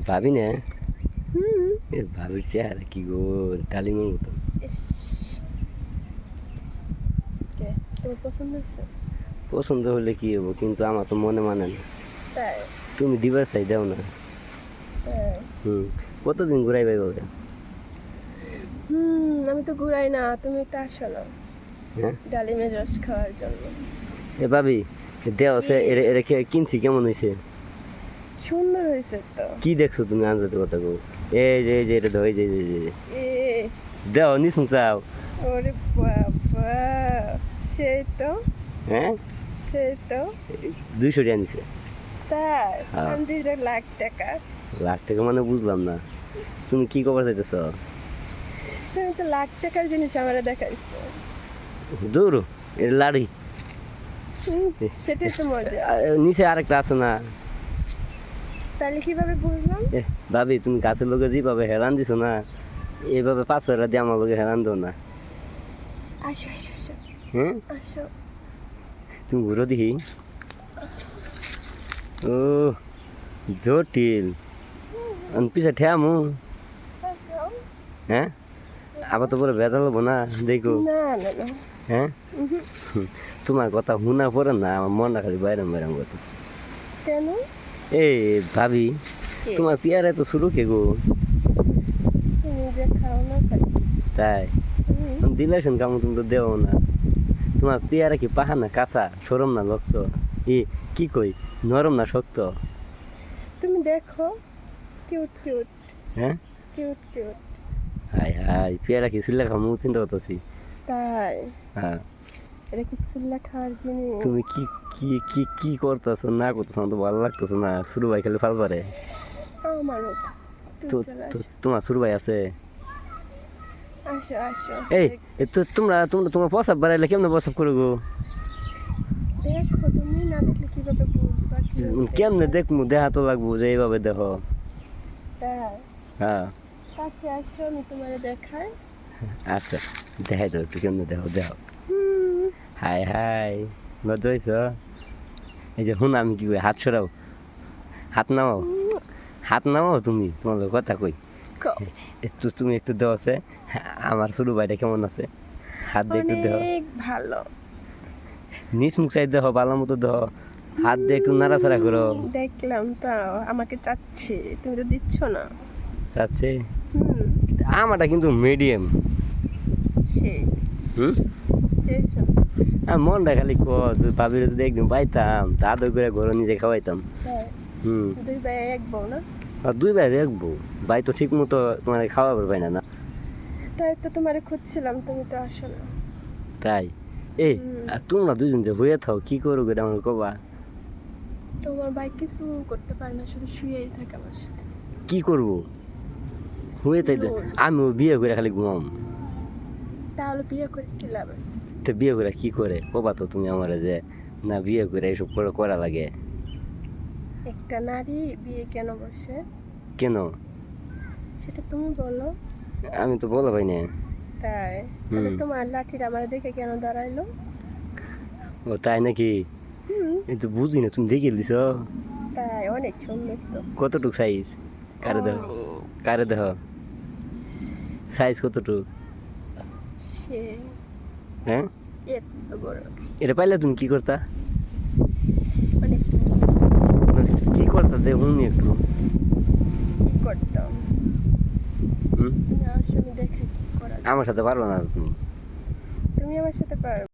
ভাবি না হুম। ভাবির চেহারা কি গো ডালিমের মতো। ইস, কে তোর পছন্দ হয়েছে? পছন্দ হলে কি হবো, কিন্তু আমার তো মনে মানে না। তাই? তুমি দিবার চাই দাও না। তাই? কতদিন ঘুরাইবে বলে? আমি তো ঘুরাই না, তুমি তো আসো না হ্যাঁ ডালিমের রস খাওয়ার জন্য। এ ভাবি, দেও কি? এরে কিনছি, কেমন হয়েছে? সুন্দর হয়েছে তো। কি দেখছো তুমি আনজাতে কথা কো? এই যে এটা দাও, এই যে এ দেও নিস চাও। ওরে বাবা, সেই তো, হ্যাঁ সেই তো। 200 টাকা নিছে। তাই? হ্যাঁ। আমি দিলে লাখ টাকা। লাখ টাকা মানে বুঝলাম না, তুমি কি কবার চাইতেছ? তুমি তো লাখ টাকার জিনিস আমারে দেখাইছো। দৌড়ো, এটা লাড়ি। সেটাই তো মজা। নিচে আরেকটা আছে না? তাহলে কিভাবে বুঝলাম? ভাবি তুমি গাছের লোকে যেভাবে হেরান দিছো না, এইভাবে 500 দিয়ে আমার লোকে হেরান দো না। আসো আসো আসো হ্যাঁ আসো। তুমি ঘুরো দেখি। ও জটিল, পিছা ঠেয়ামু। হ্যাঁ আবার তো পরে বেদা লবো না, দেখো। না না না। হ্যাঁ তোমার কথা শোনা পরে না আমার মনটা খালি বাইরাম বাইরাম করতেছে। কেন? এই ভাবি, কি? তোমার পেয়ারা তো শুরু কে গো? তুমি যে খাও না তাই। তাই দিলেছেন কামু, তুমি তো দেও না। তোমার পেয়ারা কি পাহা না কাঁচা, সরম না লক্ত? কি কই, নরম না শক্ত? তুমি দেখো, কিউট কিউট। হ্যাঁ কিউট কিউট। হাই হাই, পেয়ারা কি সিল্লা খামু চিন্তা করতেছি। তাই? হ্যাঁ এটা কি চিল্লা খাওয়ার জিনিস? তুমি কি কি কি কি করতেছো না করতেছো, আমার তো ভালো লাগতেছে না। শুরু ভাই খালি ফাল পারে। আমারও। তো তুমি চলে আসো। তোমার শুরু ভাই আছে? আসো আসো। এই তো তোমরা তোমরা তোমার প্রসাব বাড়াইলে কেমন প্রসাব করো গো? দেখো, তুমি না দেখলে কিভাবে বুঝবা? কেমনে দেখমু, দেখা তো লাগবো যে এইভাবে দেখো। তাই? হ্যাঁ কাছে আসো, আমি তোমারে দেখাই। আচ্ছা, দেখাই দাও একটু, কেমনে দেখো দেখো। হুম। হাই হাই, লজ্জা হয়েছ? এই যে শুন, আমি কি কই, হাত সরাও, হাত নামাও, হাত নামাও। তুমি তোমার লগে কথা কই, একটু তুমি একটু দেও আছে। আমার ছোট ভাইটা কেমন আছে? হাত দিয়ে একটু দেহ, অনেক ভালো। নিচ মুখ চাই দেহ, ভালো মতো দেহ, হাত দিয়ে একটু নাড়াচাড়া করো। দেখলাম তো, আমাকে চাচ্ছি, তুমি তো দিচ্ছ না। চাচ্ছে হুম। আমারটা কিন্তু মিডিয়াম। সেই হুম সেই সব। আর মনটা খালি ভাবির যদি একদম পাইতাম, তা আদর করে ঘরে নিজে খাওয়াইতাম। তাই? হুম দুই ভাই এক বউ না? আর 2 ভাই দেখবো, ভাই তো ঠিক মতো মানে খাওয়াবার পাই না না। তাই তো তোমারে খুঁজছিলাম, তুমি তো আসো না। তাই এই আর তোমরা দুজন যে হয়ে থাও, কি করো এটা আমাকে কবা। তোমার ভাই কিছু করতে পারে না, শুধু শুয়েই থাকে আমার সাথে। কি করবো হয়ে তাই? রোজ। আমিও বিয়ে করে খালি ঘুমাম। তাহলে বিয়ে করে কি লাভ আছে? তো বিয়ে করে কি করে কবা তো তুমি আমার, যে না বিয়ে করে এইসব করা লাগে। একটা নারী বিয়ে কেন বসে, কেন? সেটা তুমি বলো। আমি তো বলা ভাই না। তাই? তাহলে তোমার লাঠির আমার দেখে কেন দাঁড়াইলো? ও তাই নাকি? হুম। এই তো বুঝি না, তুমি দেখে দিছ। তাই? অনেক সুন্দর তো। কতটুক সাইজ? কারে দেহ, কারে দেহ সাইজ কতটুক? সে হ্যাঁ এত বড়। এটা পাইলে তুমি কি করতা? অনেক। মানে কি করতা দেখুন একটু। কি করতাম? হুম তুমি আসো, আমি দেখাই কি করা যায়। আমার সাথে পারবো না তুমি? তুমি আমার সাথে পারবে।